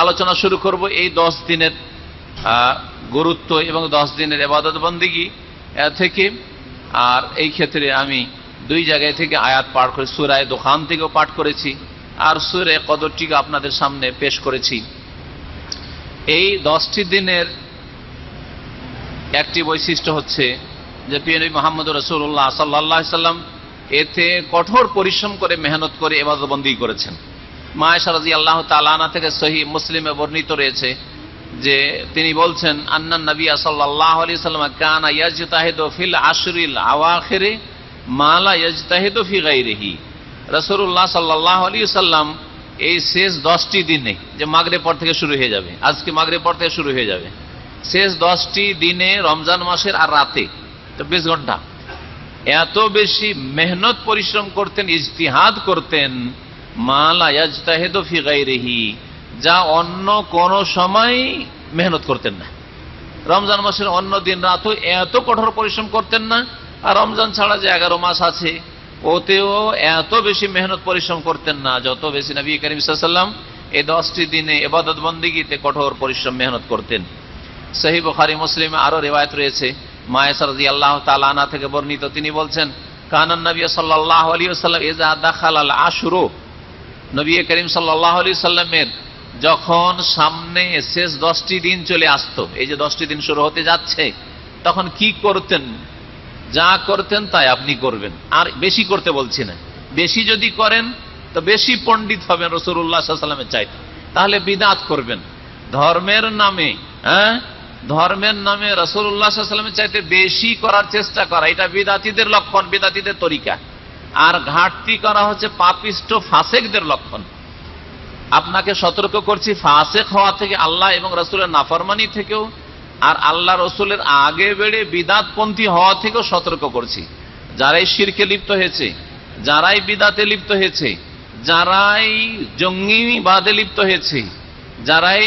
আলোচনা শুরু করব এই 10 দিনের গুরুত্ব এবং 10 দিনের ইবাদত বন্দেগী থেকে। আর এই ক্ষেত্রে আমি দুই জায়গায় থেকে আয়াত পাঠ করে সূরা দুখান থেকেও পাঠ করেছি আর সূরা কদরটিকে আপনাদের সামনে পেশ করেছি। এই 10টি দিনের একটি বৈশিষ্ট্য হচ্ছে যে প্রিয় নবী মুহাম্মদ রাসূলুল্লাহ সাল্লাল্লাহু আলাইহি সাল্লাম এতে কঠোর পরিশ্রম করে মেহনত করে ইবাদত বন্দেগী করেছেন। মা আয়েশা রাদিয়াল্লাহু তাআলা আনহা থেকে সহিহ মুসলিমে বর্ণিত রয়েছে যে তিনি বলছেন আন্নান নবী সাল্লাল্লাহু আলাইহি সাল্লাম কানা ইয়াজতাহিদু ফিল আশরিল আওয়াখিরি মা লা ইয়াজতাহিদু ফি গায়রিহি। রাসূলুল্লাহ সাল্লাল্লাহু আলাইহি সাল্লাম এই শেষ 10টি দিনে, যে মাগরিব পর থেকে শুরু হয়ে যাবে, আজকে মাগরিব পর থেকে শুরু হয়ে যাবে, শেষ 10টি দিনে রমজান মাসের আর রাতে 24 ঘন্টা এত বেশি মেহনত পরিশ্রম করতেন, ইজতিহাদ করতেন, মা লা ইয়াজতাহিদু ফি গায়রিহি, যা অন্য কোন সময় মেহনত করতেন না। রমজান মাসের অন্য দিন রাতও এত কঠোর পরিশ্রম করতেন না, আর রমজান ছাড়া যে 11 মাস আছে ওতেও এত বেশি মেহনত পরিশ্রম করতেন না যত বেশি নবী করিম সাল্লাল্লাহু আলাইহি ওয়াসাল্লাম এই 10টি দিনে ইবাদত বন্দেগীতে কঠোর পরিশ্রম মেহনত করতেন। সহিহ বুখারী মুসলিমে আরো রিওয়ায়াত রয়েছে মা আয়েশা রাদিয়াল্লাহু তাআলা আনহা থেকে বর্ণিত, তিনি বলছেন কানান নবী সাল্লাল্লাহু আলাইহি ওয়াসাল্লাম ইযা দাখালাল আশরু, নবী করিম সাল্লাল্লাহু আলাইহি ওয়াসাল্লামের যখন সামনে শেষ 10টি দিন চলে আসতো, এই যে 10টি দিন শুরু হতে যাচ্ছে, তখন কি করতেন? যা করতেন তাই আপনি করবেন, আর বেশি করতে বলছি না। বেশি যদি করেন তো বেশি পণ্ডিত হবেন রাসূলুল্লাহ সাল্লাল্লাহু আলাইহি ওয়াসাল্লামের চাইতে, তাহলে বিদআত করবেন। ধর্মের নামে ধর্মের নামে রাসূলুল্লাহ সাল্লাল্লাহু আলাইহি ওয়াসাল্লামের চাইতে বেশি করার চেষ্টা করা, এটা বিদআতীদের লক্ষণ, বিদআতীদের তরিকা। আর ঘাটতি করা হচ্ছে পাপিষ্ট ফাসেকদের লক্ষণ। আপনাকে সতর্ক করছি ফাসেক হওয়া থেকে, আল্লাহ এবং রাসূলের নাফরমানি থেকেও, আর আল্লাহ রসুলের আগে বেড়ে বিদাতপন্থী হওয়া থেকেও সতর্ক করছি। যারাই শিরকে লিপ্ত হয়েছে, যারাই বিদাতে লিপ্ত হয়েছে, যারাই জঙ্গিবাদে লিপ্ত হয়েছে, যারাই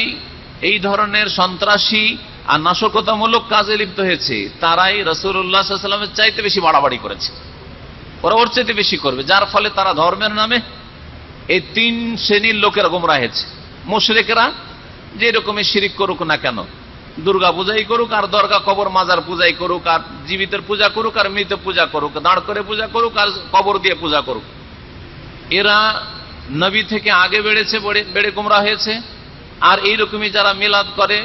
এই ধরনের সন্ত্রাসী আর নাশকতামূলক কাজে লিপ্ত হয়েছে, তারাই রাসূলুল্লাহ সাল্লাল্লাহু আলাইহি ওয়াসাল্লামের চাইতে বেশি বাড়াবাড়ি করেছে। ওরা ওর চাইতে বেশি করবে, যার ফলে তারা ধর্মের নামে এই 3 শ্রেণীর লোকেরা গোমরাহ হয়েছে। মুশরিকরা যে রকমের শিরিক করুক না কেন, দুর্গা পূজাই করুক, আর দরগা কবর মাজার পূজাই করুক, আর জীবিতের পূজা করুক, আর মৃত পূজা করুক, দাঁড় করে পূজা করুক, আর কবর দিয়ে পূজা করুক, এরা নবী থেকে আগে বেড়েছে, বেড়ে গোমরাহ হয়েছে। আর এইরকমই যারা মিলাদ করে,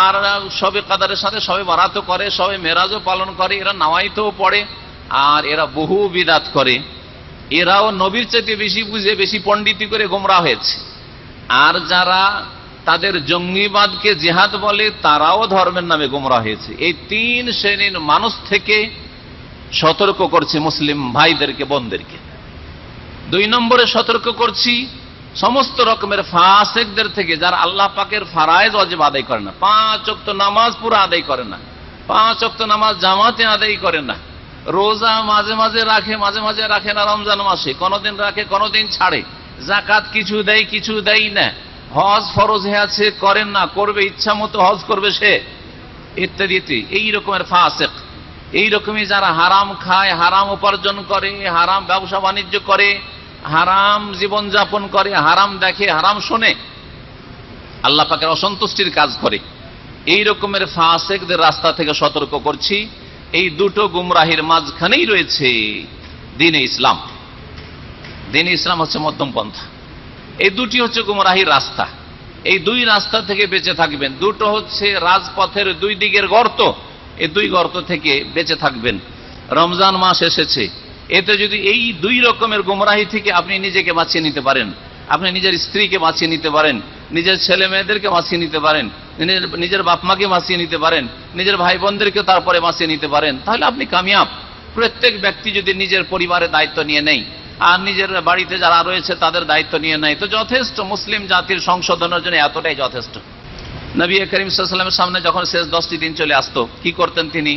আর শবে কাদারের সাথে শবে বারাতও করে, শবে মেরাজও পালন করে, এরা নাওয়াইতেও পড়ে, আর এরা বহু বিদাত করে, এরাও নবীর চাইতে বেশি বুঝে, বেশি পণ্ডিতি করে গোমরাহ হয়েছে। আর যারা তাদের জঙ্গিবাদকে জিহাদ বলে, তারাও ধর্মের নামে গোমরাহ হয়েছে। এই 3 শ্রেণীর মানুষ থেকে সতর্ক করছে মুসলিম ভাইদেরকে, বোনদেরকে। 2 নম্বরে সতর্ক করছি সমস্ত রকমের ফাসেকদের থেকে, যারা আল্লাহ পাকের ফারায়েজ ওয়াজিব আদায় করে না, 5 ওয়াক্ত নামাজ পুরো আদায় করে না, 5 ওয়াক্ত নামাজ জামাতে আদায় করে না, রোজা মাঝে মাঝে রাখে, মাঝে মাঝে রাখে না, রমজান মাসে কোনোদিন রাখে, কোনোদিন ছাড়ে, যাকাত কিছু দেয়, কিছু দেয় না, হজ ফরজ হয়ে আছে করেন না, করবে ইচ্ছা মতো হজ করবে সে, ইত্যাদি। এই রকমের ফাসেক, এই রকমই যারা হারাম খায়, হারাম উপার্জন করে, হারাম ব্যবসা বাণিজ্য করে, হারাম জীবন যাপন করে, হারাম দেখে, হারাম শোনে, আল্লাহ পাকের অসন্তুষ্টির কাজ করে, এই রকমের ফাসেকদের রাস্তা থেকে সতর্ক করছি। এই দুটো গুমরাহির মাঝখানেই রয়েছে দ্বীনে ইসলাম। দ্বীনে ইসলাম হচ্ছে মধ্যম পন্থা। এই দুটি হচ্ছে গুমরাহির রাস্তা। এই 2 রাস্তা থেকে বেঁচে থাকবেন। দুটো হচ্ছে রাজপথের 2 দিকের গর্ত, এই 2 গর্ত থেকে বেঁচে থাকবেন। রমজান মাস এসেছে, এতে যদি এই 2 রকমের গুমরাহি থেকে আপনি নিজেকে বাঁচিয়ে নিতে পারেন, আপনি নিজের স্ত্রীকে বাঁচিয়ে নিতে পারেন, নিজের ছেলে মেয়েদেরকে বাঁচিয়ে নিতে পারেন, নিজের বাপ মাকে বাঁচিয়ে নিতে পারেন, নিজের ভাই বোনদেরকে তারপরে বাঁচিয়ে নিতে পারেন, তাহলে আপনি কামিয়াব। প্রত্যেক ব্যক্তি যদি নিজের পরিবারের দায়িত্ব নিয়ে নেয়, আর নিজের বাড়িতে যারা রয়েছে তাদের দায়িত্ব নিয়ে নেয়, তো যথেষ্ট। মুসলিম জাতির সংশোধনের জন্য এতটাই যথেষ্ট। নবী করিম সাল্লাল্লাহু আলাইহি ওয়াসাল্লামের সামনে যখন শেষ 10টি দিন চলে আসতো, কি করতেন তিনি?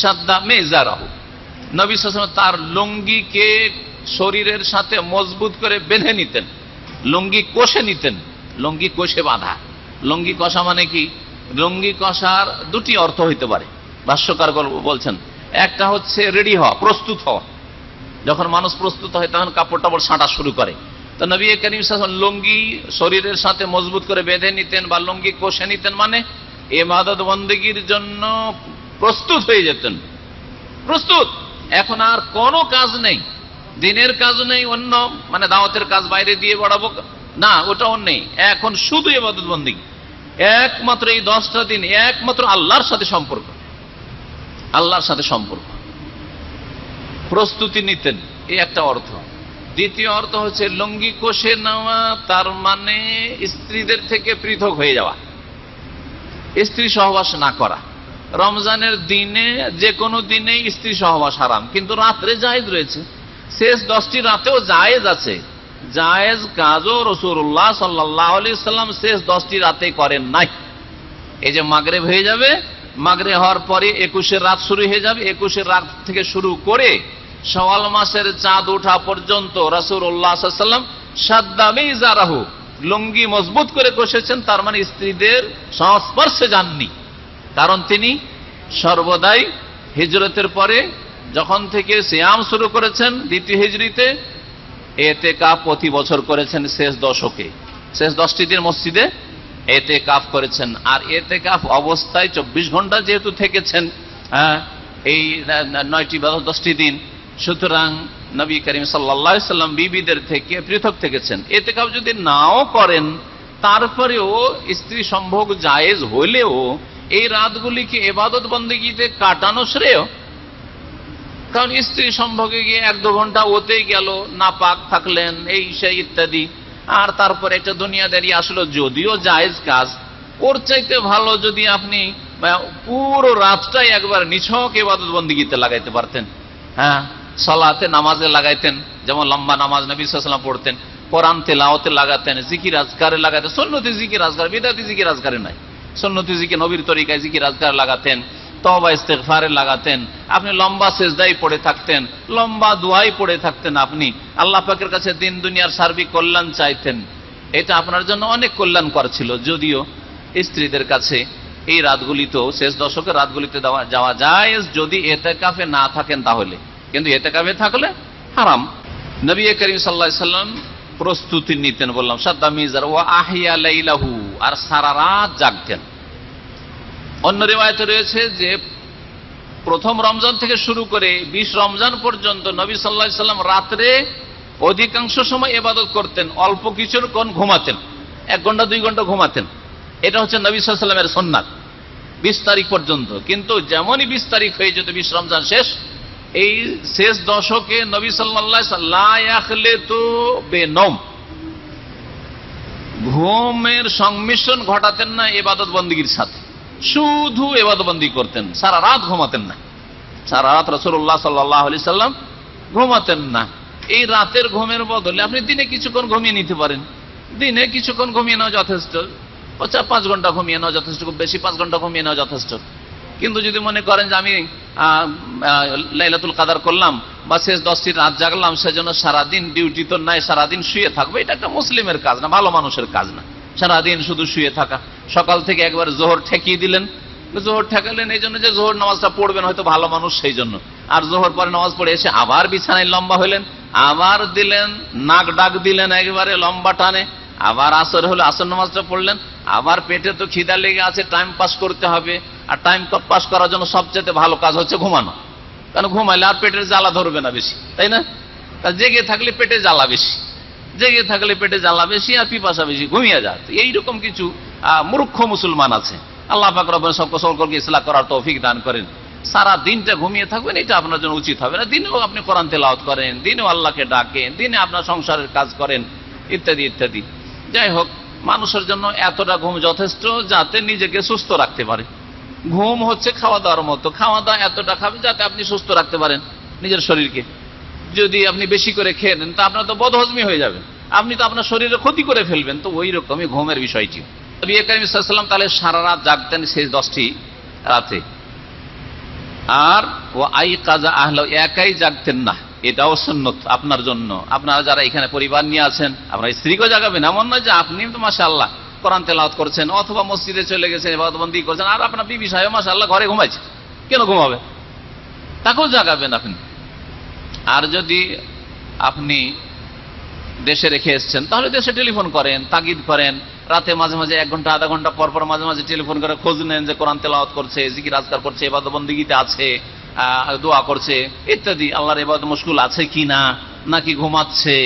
সাদ্দা মেজারাহু, নবী সাল্লাল্লাহু আলাইহি ওয়াসাল্লাম তার লুঙ্গিকে শরীরের সাথে মজবুত করে বেঁধে নিতেন, লুঙ্গি কষে নিতেন। লুঙ্গি কষে বাঁধা, লুঙ্গি কষা মানে কি? লুঙ্গি কষার 2টি অর্থ হইতে পারে, ভাষ্যকার বলছেন। একটা হচ্ছে রেডি হওয়া, প্রস্তুত হওয়া। যখন মানুষ প্রস্তুত হয় তখন কাপড় টাপড় ছাঁটা শুরু করে, তো নবী করিম সাল্লাল্লাহু আলাইহি ওয়াসাল্লাম লুঙ্গি শরীরের সাথে মজবুত করে বেঁধে নিতেন বা লুঙ্গি কষে নিতেন, মানে ইবাদত বন্দেগীর জন্য প্রস্তুত হয়ে যেতেন। প্রস্তুত, এখন আর কোনো কাজ নেই, দিনের কাজ নেই, অন্য মানে দাওয়াতের কাজ বাইরে দিয়ে বাড়াবো না, ওটাও নেই। এখন শুধু ইবাদত বন্দেগী, একমাত্র এই 10টা দিন একমাত্র আল্লাহর সাথে সম্পর্ক, আল্লাহর সাথে সম্পর্ক। প্রস্তুতি নিতেন, এই একটা অর্থ। দ্বিতীয় অর্থ হচ্ছে লুঙ্গি কষে নেওয়া, তার মানে স্ত্রীদের থেকে পৃথক হয়ে যাওয়া, স্ত্রী সহবাস না করা। রমজানের দিনে যে কোনো দিনে স্ত্রী সহবাস হারাম, কিন্তু রাত্রে জায়েজ রয়েছে। শেষ 10টি রাতেও জায়েজ আছে। জায়েজ কাজও রাসূলুল্লাহ সাল্লাল্লাহু আলাইহি ওয়াসাল্লাম শেষ 10টি রাতে করেন নাই। এই যে মাগরিব হয়ে যাবে, মাগরিব হওয়ার পরে 21 রাত শুরু হয়ে যাবে, 21 রাত থেকে শুরু করে শাওয়াল মাসের চাঁদ ওঠা পর্যন্ত রাসূলুল্লাহ সাল্লাল্লাহু আলাইহি ওয়াসাল্লাম শাদ্দামি জারাহু, লুঙ্গি মজবুত করে কষেছেন, তার মানে স্ত্রীদের সংস্পর্শে যাননি। কারণ তিনি সর্বদাই হিজরতের পরে যখন থেকে সিয়াম শুরু করেছেন দ্বিতীয় হিজরিতে, এতেকাফ প্রতি বছর করেছেন শেষ দশকে, শেষ 10টি দিন মসজিদে এতেকাফ করেছেন। আর এতেকাফ অবস্থায় 24 ঘন্টা যেহেতু থেকেছেন এই 9টি বা 10টি দিন, সুতরাং নবী করিম সাল্লাল্লাহু আলাইহি ওয়াসাল্লাম বিবিদের থেকে পৃথক থেকেছেন। এতেকাফ যদি নাও করেন তারপরেও স্ত্রী সম্ভোগ জায়েজ হলেও এই রাতগুলিকে ইবাদত বন্দেগীতে কাটানো শ্রেয়। কারণ স্ত্রী সম্ভোগে গিয়ে 1-2 ঘন্টা ওতেই গেল, নাপাক থাকলেন, এই সেই ইত্যাদি, আর তারপরে একটা দুনিয়াদারি আসলো। যদিও জায়েজ কাজ, ওর চাইতে ভালো যদি আপনি পুরো রাতটাই একবার নিছক ইবাদত বন্দেগীতে লাগাইতে পারতেন। হ্যাঁ, সালাতে নামাজে লাগাইতেন, যেমন লম্বা নামাজ নবী সাল্লাল্লাহু আলাইহি ওয়াসাল্লাম পড়তেন, কোরআন তেলাওয়াতে লাগাতেন, জিকির আজকারে লাগাতেন, সুন্নতি জিকির আজকার, বিদআতি জিকির আজকারে নাই, সুন্নতি জিকির নবীর তরিকায় জিকির আজকার লাগাতেন, তওবা ইস্তেগফারে লাগাতেন, আপনি লম্বা সেজদায় পড়ে থাকতেন, লম্বা দোয়াই পড়ে থাকতেন, আপনি আল্লাহ পাকের কাছে দিন দুনিয়ার সার্বিক কল্যাণ চাইতেন। এটা আপনার জন্য অনেক কল্যাণকর ছিল। যদিও স্ত্রীদের কাছে এই রাতগুলিতেও শেষ দশকের রাতগুলিতে যাওয়া যায় যদি এতেকাফে না থাকেন তাহলে, কিন্তু এতেকাফে থাকলে হারাম। নবী করিম সাল্লাল্লাহু আলাইহি ওয়াসাল্লাম প্রস্তুতি নিতেন, বললাম সাদ্দা মিজার ওয়া আহিয়া লাইলাহু, আর সারা রাত জাগতেন। অন্য রিওয়ায়াতে রয়েছে যে প্রথম রমজান থেকে শুরু করে 20 রমজান পর্যন্ত নবী সাল্লাল্লাহু আলাইহি ওয়াসাল্লাম রাত্রে অধিকাংশ সময় ইবাদত করতেন, অল্প কিছুক্ষণ ঘুমাতেন, 1 ঘন্টা 2 ঘন্টা ঘুমাতেন। এটা হচ্ছে নবী সাল্লাল্লাহু আলাইহি ওয়াসাল্লামের সুন্নাত 20 তারিখ পর্যন্ত। কিন্তু যেমনই 20 তারিখ হয়ে যেত, 20 রমজান শেষ, এই শেষ দশকে নবী সাল্লাল্লাহু আলাইহি ওয়াসাল্লাম লা ইয়াখলিতু বিনওম, ঘুমের সংমিশ্রণ ঘটাতেন না ইবাদত বন্দেগীর সাথে, শুধু ইবাদত বন্দেগী করতেন, সারা রাত ঘুমাতেন না। সারা রাত রাসূলুল্লাহ সাল্লাল্লাহু আলাইহি ওয়াসাল্লাম ঘুমাতেন না। এই রাতের ঘুমের বদলে আপনি দিনে কিছুক্ষণ ঘুমিয়ে নিতে পারেন, দিনে কিছুক্ষণ ঘুমিয়ে নেওয়া যথেষ্ট, 5 ঘন্টা ঘুমিয়ে নেওয়া যথেষ্ট, খুব বেশি 5 ঘন্টা ঘুমিয়ে নেওয়া যথেষ্ট। কিন্তু যদি মনে করেন যে আমি লাইলাতুল কাদার করলাম বা শেষ 10টি রাত জাগলাম, সেজন্য সারাদিন ডিউটি তো নাই, সারাদিন শুয়ে থাকবো, এটা একটা মুসলিমের কাজ না, ভালো মানুষের কাজ না। সারাদিন শুধু শুয়ে থাকা, সকাল থেকে একবার জোহর ঠেকিয়ে দিলেন, জোহর ঠেকালেন এই জন্য যে জোহর নামাজটা পড়বেন হয়তো ভালো মানুষ সেই জন্য, আর জোহর পরে নামাজ পড়ে এসে আবার বিছানায় লম্বা হলেন, আবার দিলেন নাক ডাক দিলেন একেবারে লম্বা টানে, আবার আসর হলে আসর নামাজটা পড়লেন, আবার পেটে তো খিদা লেগে আছে, টাইম পাস করতে হবে, আর টাইম পাস করার জন্য সবচেয়ে ভালো কাজ হচ্ছে ঘুমানো। কারণ ঘুমাইলে আর পেটের জ্বালা ধরবে না বেশি, তাই না? জেগে থাকলে পেটে জ্বালা বেশি, জেগে থাকলে পেটে জ্বালা বেশি আর পিপাসা বেশি, ঘুমিয়ে যায়। এইরকম কিছু মূর্খ মুসলমান আছে। আল্লাহ পাক রব্বুল সকলকে ইসলাহ করার তৌফিক দান করেন। সারা দিনটা ঘুমিয়ে থাকবেন, এটা আপনার জন্য উচিত হবে না। দিনেও আপনি কোরআন তেলাওয়াত করেন, দিনেও আল্লাহকে ডাকেন, দিনে আপনার সংসারের কাজ করেন, ইত্যাদি ইত্যাদি। যাই হোক, মানুষের জন্য এতটা ঘুম যথেষ্ট যাতে নিজেকে সুস্থ রাখতে পারে। ঘুম হচ্ছে খাওয়া দাওয়ার মতো, খাওয়া দাওয়া এতটা খাবেন যাতে আপনি সুস্থ রাখতে পারেন নিজের শরীরকে। যদি আপনি বেশি করে খেয়ে নেন তা আপনার তো বদহজমি হয়ে যাবে, আপনি তো আপনার শরীরে ক্ষতি করে ফেলবেন। তো ওই রকমই ঘুমের বিষয়টি। নবী করিম সাল্লাল্লাহু আলাইহি ওয়াসাল্লাম তাহলে সারা রাত জাগতেন শেষ 10টি রাতে। আর ও আই কাজা আহলা, একাই জাগতেন না, এটাও সুন্নত আপনার জন্য। আপনারা যারা এখানে পরিবার নিয়ে আছেন, আপনার স্ত্রীকেও জাগাবেন। এমন নয় যে আপনি তো মাশাআল্লাহ কোরআন তেলাওয়াত করছেন অথবা মসজিদে চলে গেছেন ইবাদত বন্দেগী করছেন, আর আপনার বিবি সাহেব মাশাআল্লাহ ঘরে ঘুমাইছে, কেন ঘুমাবে? তাকেও জাগাবেন আপনি। আর যদি আপনি দেশে রেখে এসছেন, তাহলে দেশে টেলিফোন করেন, তাগিদ করেন, রাতে মাঝে মাঝে 1 ঘন্টা আধা ঘন্টা পর পর মাঝে মাঝে টেলিফোন করে খোঁজ নেন যে কোরআন তেলাওয়াত করছে, জিকির আজকার করছে, ইবাদত বন্দেগীতে আছে, দোয়া করছে ইত্যাদি, আল্লাহর ইবাদত মশগুল আছে কিনা, নাকি ঘুমাচ্ছে,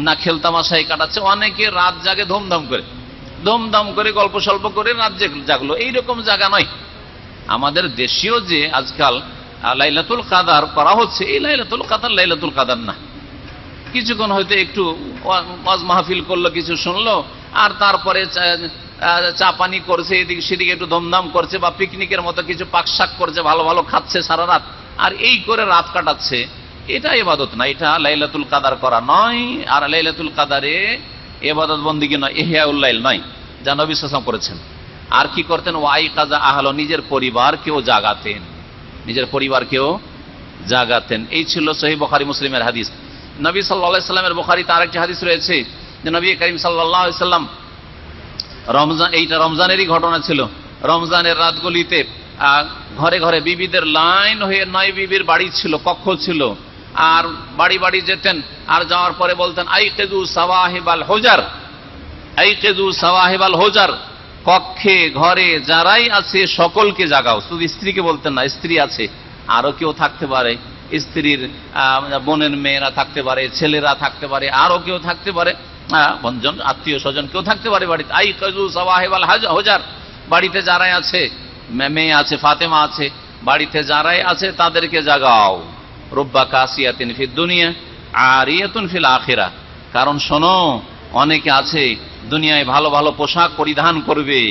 না খেলতামাশাই কাটাচ্ছে। অনেকে রাত জাগে ধুমধাম করে গল্প স্বল্প করে রাত জাগলো, এইরকম জায়গা নয়। আমাদের দেশীয় যে আজকাল লাইলাতুল কাদার করা হচ্ছে, এই লাইলাতুল কাদার লাইলাতুল কাদার না। কিছুক্ষণ হয়তো একটু ওয়াজ মাহফিল করলো, কিছু শুনলো, আর তারপরে চা পানি করছে, এদিক সেদিকে একটু ধুমধাম করছে, বা পিকনিকের মতো কিছু পাকশাক করছে, ভালো ভালো খাচ্ছে সারা রাত, আর এই করে রাত কাটাচ্ছে। এটা ইবাদত না, এটা লাইলাতুল কাদার করা নয়। আর লাইলাতুল কাদারে ইবাদত বন্দেগী নয়, ইহয়াউল লাইল নয়, যা নবী সাল্লাল্লাহু আলাইহি ওয়াসাল্লাম করেছেন। আর কি করতেন? ওয়াই কাজা আহলো, নিজের পরিবারকেও জাগাতেন, নিজের পরিবারকেও জাগাতেন। এই ছিল সহিহ বুখারী মুসলিমের হাদিস। নবী সাল্লাল্লাহু আলাইহি ওয়াসাল্লামের বুখারীতে আরেকটি হাদিস রয়েছে যে নবী করিম সাল্লাল্লাহু আলাইহি ওয়াসাল্লাম এইটা রমজানেরই ঘটনা ছিল। রমজানের রাতগুলিতে ঘরে ঘরে বিবিদের লাইন হয়ে 9 বিবির বাড়ি ছিল, কক্ষ ছিল, আর বাড়ি বাড়ি যেতেন, আর যাওয়ার পরে বলতেন আইকিযু সাওয়াহিবাল হুজার, আইকিযু সাওয়াহিবাল হুজার, কক্ষে ঘরে যারাই আছে সকলকে জাগাও। শুধু স্ত্রীকে বলতেন না, স্ত্রী আছে, আরো কেউ থাকতে পারে, স্ত্রীর বোনের মেয়েরা থাকতে পারে, ছেলেরা থাকতে পারে, আরো কেউ থাকতে পারে, বন্ধন আত্মীয় স্বজন কেউ থাকতে পারে বাড়িতে। আইকিযু সাওয়াহিবাল হুজার, বাড়িতে যারাই আছে, মেয়ে আছে, ফাতেমা আছে, বাড়িতে যারাই আছে তাদেরকে জাগাও। রুব্বা কাসিয়াতিন ফিদ দুনিয়া আরিয়াতুন ফিল আখিরা, কারণ শোনো, অনেকে আছে দুনিয়ায় ভালো ভালো পোশাক পরিধান করবে,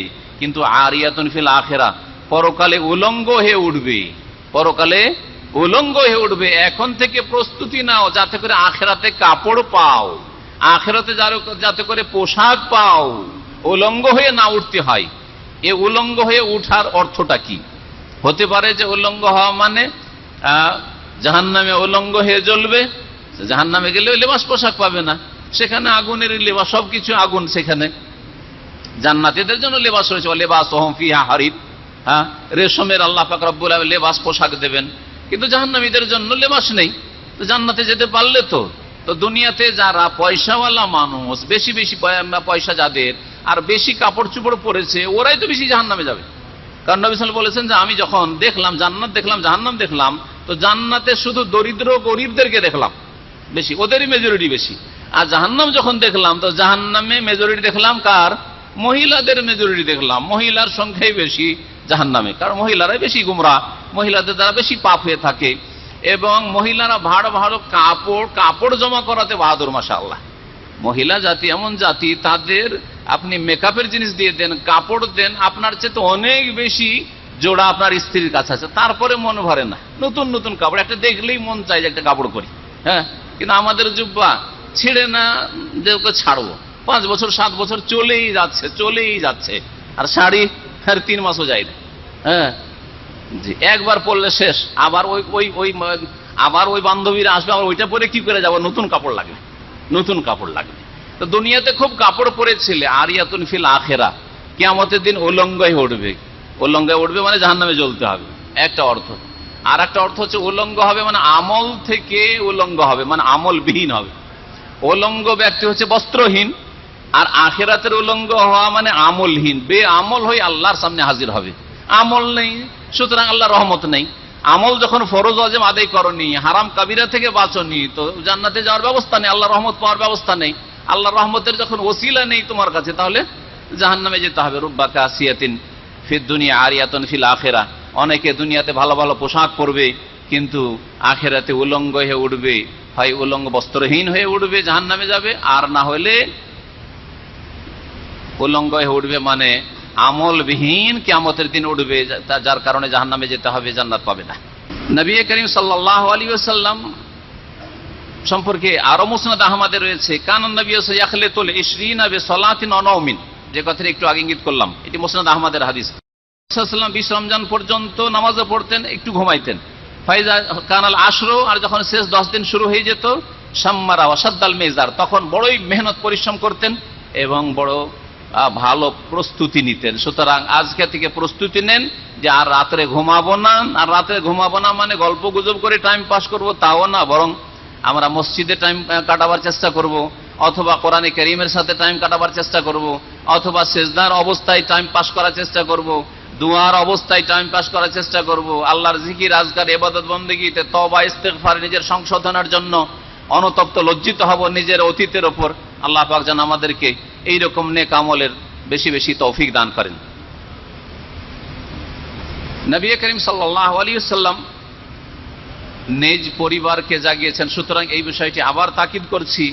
কিন্তু আরিয়াতুন ফিল আখিরা, পরকালে উলঙ্গ হয়ে উঠবে, পরকালে উলঙ্গ হয়ে উঠবে। এখন থেকে প্রস্তুতি নাও, যাতে করে আখিরাতে কাপড় পাও, আখিরাতে যাতে করে পোশাক পাও, উলঙ্গ হয়ে না উঠতে হয়। এ উলঙ্গ হয়ে উঠার অর্থটা কি? হতে পারে যে উলঙ্গ হওয়া মানে জাহান্নামে উলঙ্গ হয়ে জ্বলবে, জাহান্নামে গেলে লেবাস পোশাক পাবে না, সেখানে আগুনের লেবাস, সবকিছু আগুন। সেখানে জান্নাতীদের জন্য লেবাস রয়েছে, লিবাসুহুম ফিহা হারির, রেশমের আল্লাহ পাক রব্বুল আলামিন লেবাস পোশাক দেবেন, কিন্তু জাহান্নামীদের জন্য লেবাস নেই। তো জান্নাতে যেতে পারলে তো দুনিয়াতে যারা পয়সাওয়ালা মানুষ, বেশি বেশি পয়সা যাদের, আর বেশি কাপড় চোপড় পরেছে, ওরাই তো বেশি জাহান্নামে যাবে। কারণ নবী সাল্লাল্লাহু আলাইহি ওয়াসাল্লাম বলেছেন যে আমি যখন দেখলাম জান্নাত দেখলাম, জাহান্নাম দেখলাম, তো জান্নাতে শুধু দরিদ্র গরিবদেরকে দেখলাম বেশি, ওদেরই মেজরিটি বেশি। আর জাহান্নাম যখন দেখলাম, তো জাহান্নামে মেজরিটি দেখলাম কার? মহিলাদের মেজরিটি দেখলাম, মহিলার সংখ্যাই বেশি জাহান্নামে, কারণ মহিলারাই বেশি গুমরা, মহিলাদের দ্বারা বেশি পাপ হয়ে থাকে। এবং মহিলারা ভালো কাপড় জমা করাতে বাহাদুর, মাশাআল্লাহ। মহিলা জাতি এমন জাতি, তাদের আপনি মেকআপের জিনিস দিয়ে দেন, কাপড় দেন, আপনার চেয়ে তো অনেক বেশি জোড়া আপনার স্ত্রীর কাছে আছে, তারপরে মন ভরে না। নতুন নতুন কাপড় একটা দেখলেই মন চাই যে একটা কাপড় করি, হ্যাঁ। কিন্তু আমাদের জুব্বা ছিঁড়ে না যে ওকে ছাড়বো, 5 বছর 7 বছর চলেই যাচ্ছে, আর শাড়ি আর 3 মাসও যায় না, হ্যাঁ জি। একবার পরলে শেষ, আবার ওই বান্ধবীরা আসবে, আবার ওইটা পরে কি করে যাবো, নতুন কাপড় লাগবে। তো দুনিয়াতে খুব কাপড় পরেছিলে, আরিয়াতুন ফিল আখিরা, কিয়ামতের দিন উলঙ্গ হয়ে উঠবে মানে জাহান্নামে জ্বলতে হবে, একটা অর্থ। আর একটা অর্থ হচ্ছে উলঙ্গ হবে মানে আমল থেকে উলঙ্গ হবে, মানে আমলবিহীন হবে। উলঙ্গ ব্যক্তি হচ্ছে বস্ত্রহীন, আর আখিরাতের উলঙ্গ হওয়া মানে আমলহীন, বেআমল হয়ে আল্লাহর সামনে হাজির হবে। আমল নেই, সুতরাং আল্লাহর রহমত নেই। আমল যখন ফরজ ওয়াজিব আদায় করনি, হারাম কাবিরা থেকে বাঁচনি, তো জান্নাতে যাওয়ার ব্যবস্থা নেই, আল্লাহর রহমত পাওয়ার ব্যবস্থা নেই। আল্লাহর রহমতের যখন ওসিলা নেই তোমার কাছে, তাহলে জাহান্নামে যেতে হবে। রুব্বা কাসিয়াতিন ফিদ দুনিয়া আরিয়াতুন ফিল আখিরা, অনেকে দুনিয়াতে ভালো ভালো পোশাক পরবে, কিন্তু আখিরাতে উলঙ্গ হয়ে উঠবে, হয় উলঙ্গ বস্ত্রহীন হয়ে উঠবে, জাহান্নামে যাবে, আর না হলে উলঙ্গ হয়ে উঠবে মানে আমলবিহীন কিয়ামতের দিন উঠবে, যার কারণে জাহান্নামে যেতে হবে, জান্নাত পাবে না। নবী করিম সাল্লাল্লাহু আলাইহি ওয়াসাল্লাম সম্পর্কে আরো মুসনাদ আহমদে রয়েছে, কানান নবী ইয়াখলিতুল 20 বিসালাতিন ওয়া নাওমিন, যে কথাটা একটু আগে ইঙ্গিত করলাম, এটি মুসনাদ আহমদের হাদিস। সাল্লাল্লাহু 20 রমজান পর্যন্ত নামাজও পড়তেন, একটু ঘুমাইতেন। ফাইজা কানাল আশরু, আর যখন শেষ 10 দিন শুরু হয়ে যেত, শাম্মারা ওয়া শাদ্দাল মিজার, তখন বড়ই মেহনত পরিশ্রম করতেন এবং বড় ভালো প্রস্তুতি নিতেন। সুতরাং আজকে থেকে প্রস্তুতি নেন যে আর রাত্রে ঘুমাবো না, মানে গল্প গুজব করে টাইম পাস করব, তাও না, বরং আমরা মসজিদে টাইম কাটাবার চেষ্টা করব, অথবা কোরআনে কারীমের সাথে টাইম কাটাবার চেষ্টা করব, অথবা সেজদার অবস্থায় টাইম পাস করার চেষ্টা করব, দুয়ার অবস্থায় টাইম পাস করার চেষ্টা করব, আল্লাহর জিকির আজকার ইবাদত বন্দেগীতে তওবা ইস্তেগফার নিজের সংশোধনের জন্য অনুতপ্ত লজ্জিত হব নিজের অতীতের ওপর। আল্লাহ পাক যেন আমাদেরকে এইরকম নেক আমলের বেশি বেশি তৌফিক দান করেন। নবী করিম সাল্লাল্লাহু আলাইহি ওয়াসাল্লাম নিজ পরিবারকে জাগিয়েছেন, সুতরাং এই বিষয়টি আবার তাকিদ করছি,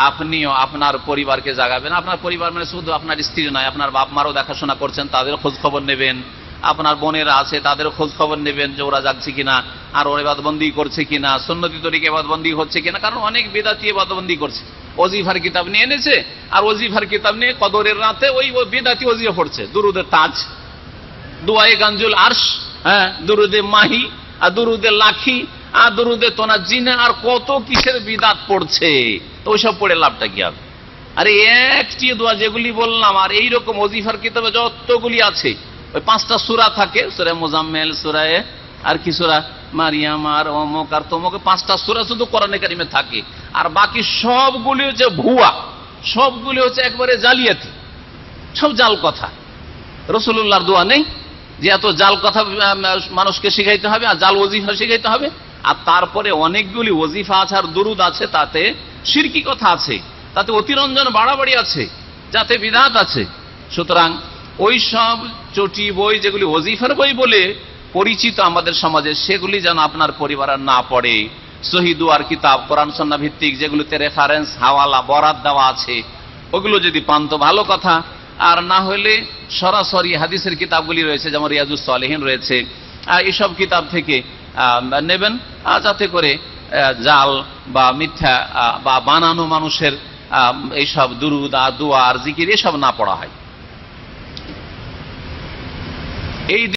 আপনিও আপনার পরিবারকে জাগাবেন। আপনার পরিবার মানে শুধু আপনার স্ত্রী নয়, আপনার বাপ মারও দেখাশোনা করছেন, তাদের খোঁজ খবর নেবেন। আপনার বোনেরা আছে, তাদের খোঁজ খবর নেবেন যে ওরা যাচ্ছে কিনা, আর ওরা ইবাদতবন্দি করছে কিনা, সুন্নতি তরিকে ইবাদতবন্দি হচ্ছে কিনা। কারণ অনেক বিদআতি ইবাদতবন্দি করছে, ওজিফার কিতাব নিয়ে এনেছে, আর ওজিফার কিতাব নিয়ে কদরের রাতে ওই বিদআতি ওজিফা পড়ছে, দুরুদে তাজ, দুআয়ে গানজুল আরশ, হ্যাঁ, দুরুদে মাহি, আর দুরুদে লাখি, আর দুরুদে তোনাজ্জিনে, আর কত কিসের বিদআত পড়ছে। তো ওইসব পড়ে লাভটা কি হবে? আরে একটি দোয়া যেগুলি বললাম, আর এইরকম ওজিফার কিতাবে যতগুলি আছে, ওই 5টা সূরা থাকে, সূরা মুজাম্মিল, সূরায়ে আর কি সূরা মারিয়াম, আর অমুক আর তমুক, 5টা সূরা শুধু কোরআনে কারিমে থাকে, আর বাকি সবগুলি হচ্ছে ভুয়া, সবগুলি হচ্ছে একবারে জালিয়াতি, সব জাল কথা। রাসূলুল্লাহর দোয়া নেই যে এত জাল কথা মানুষকে শিখাইতে হবে, আর জাল ওজিফা শিখাইতে হবে। আর তারপরে অনেকগুলি ওজিফা আছে আর দুরুদ আছে, তাতে শিরকি কথা আছে, তাতে অতিরঞ্জন বাড়াবাড়ি আছে, যাতে বিদআত আছে। সুতরাং ওই সব চটি বই যেগুলি ওজিফার বই বলে পরিচিত আমাদের সমাজে, সেগুলি যেন আপনার পরিবারের না পড়ে। সহিহ দুয়ার কিতাব, কোরআন সুন্নাহ ভিত্তিক যেগুলিতে রেফারেন্স, হাওয়ালা, বরাত দেওয়া আছে, ওগুলো যদি পান তো ভালো কথা। আর না হলে সরাসরি হাদিসের কিতাবগুলি রয়েছে, যেমন রিয়াজুস সালেহিন রয়েছে, এইসব কিতাব থেকে নেবেন, যাতে করে জাল বা মিথ্যা বা বানানো মানুষের এইসব দুরুদ আর দোয়া আর জিকির এসব না পড়া হয়। এই